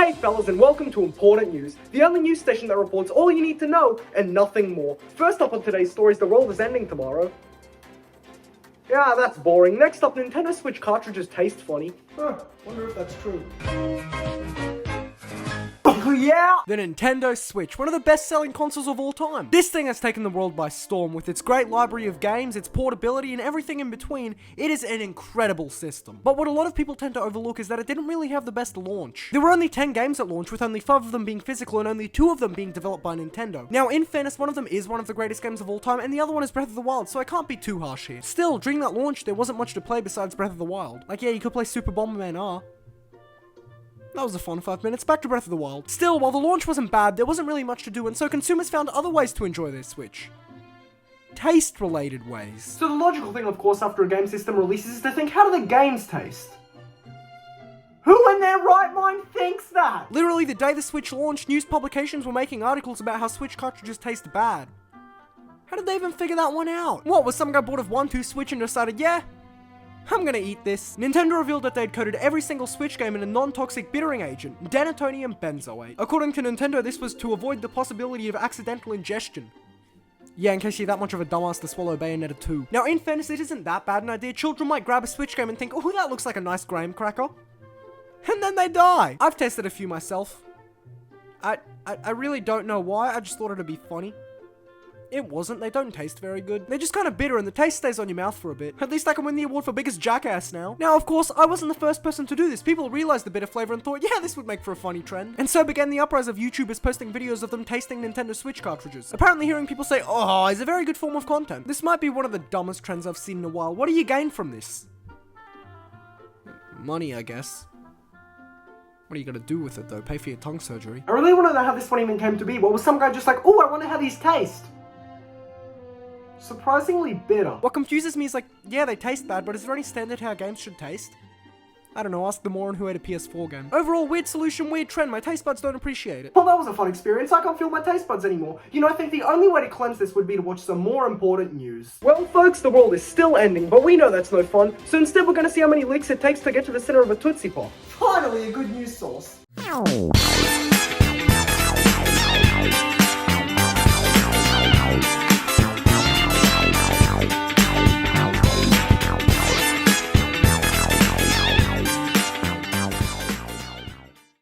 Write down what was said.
Hey fellas, and welcome to Important News, the only news station that reports all you need to know and nothing more. First up on today's story is the world is ending tomorrow. Yeah, that's boring. Next up, Nintendo Switch cartridges taste funny. Wonder if that's true. Yeah! The Nintendo Switch, one of the best-selling consoles of all time. This thing has taken the world by storm. With its great library of games, its portability, and everything in between, it is an incredible system. But what a lot of people tend to overlook is that it didn't really have the best launch. There were only 10 games at launch, with only 5 of them being physical and only 2 of them being developed by Nintendo. Now, in fairness, one of them is one of the greatest games of all time, and the other one is Breath of the Wild, so I can't be too harsh here. Still, during that launch, there wasn't much to play besides Breath of the Wild. Like, yeah, you could play Super Bomberman R. That was a fun 5 minutes. Back to Breath of the Wild. Still, while the launch wasn't bad, there wasn't really much to do, and so consumers found other ways to enjoy their Switch. Taste-related ways. So the logical thing, of course, after a game system releases is to think, how do the games taste? Who in their right mind thinks that? Literally, the day the Switch launched, news publications were making articles about how Switch cartridges taste bad. How did they even figure that one out? What, was some guy bored of 1-2 Switch and decided, yeah, I'm gonna eat this? Nintendo revealed that they'd coated every single Switch game in a non-toxic bittering agent, denatonium benzoate. According to Nintendo, this was to avoid the possibility of accidental ingestion. Yeah, in case you're that much of a dumbass to swallow Bayonetta 2. Now, in fairness, it isn't that bad an idea. Children might grab a Switch game and think, oh, that looks like a nice graham cracker. And then they die. I've tasted a few myself. I really don't know why, I just thought it'd be funny. It wasn't, they don't taste very good. They're just kind of bitter and the taste stays on your mouth for a bit. At least I can win the award for biggest jackass now. Now, of course, I wasn't the first person to do this. People realized the bitter flavor and thought, yeah, this would make for a funny trend. And so began the uprise of YouTubers posting videos of them tasting Nintendo Switch cartridges. Apparently hearing people say, oh, is a very good form of content. This might be one of the dumbest trends I've seen in a while. What do you gain from this? Money, I guess. What are you gonna do with it though? Pay for your tongue surgery? I really want to know how this one even came to be. What was some guy just like, oh, I wonder how these taste? Surprisingly bitter. What confuses me is like, yeah, they taste bad, but is there any standard how games should taste? I don't know, ask the moron who ate a PS4 game. Overall, weird solution, weird trend, my taste buds don't appreciate it. Well, that was a fun experience. I can't feel my taste buds anymore. You know, I think the only way to cleanse this would be to watch some more important news. Well, folks, the world is still ending, but we know that's no fun, so instead we're gonna see how many leaks it takes to get to the center of a Tootsie Pop. Finally, a good news source.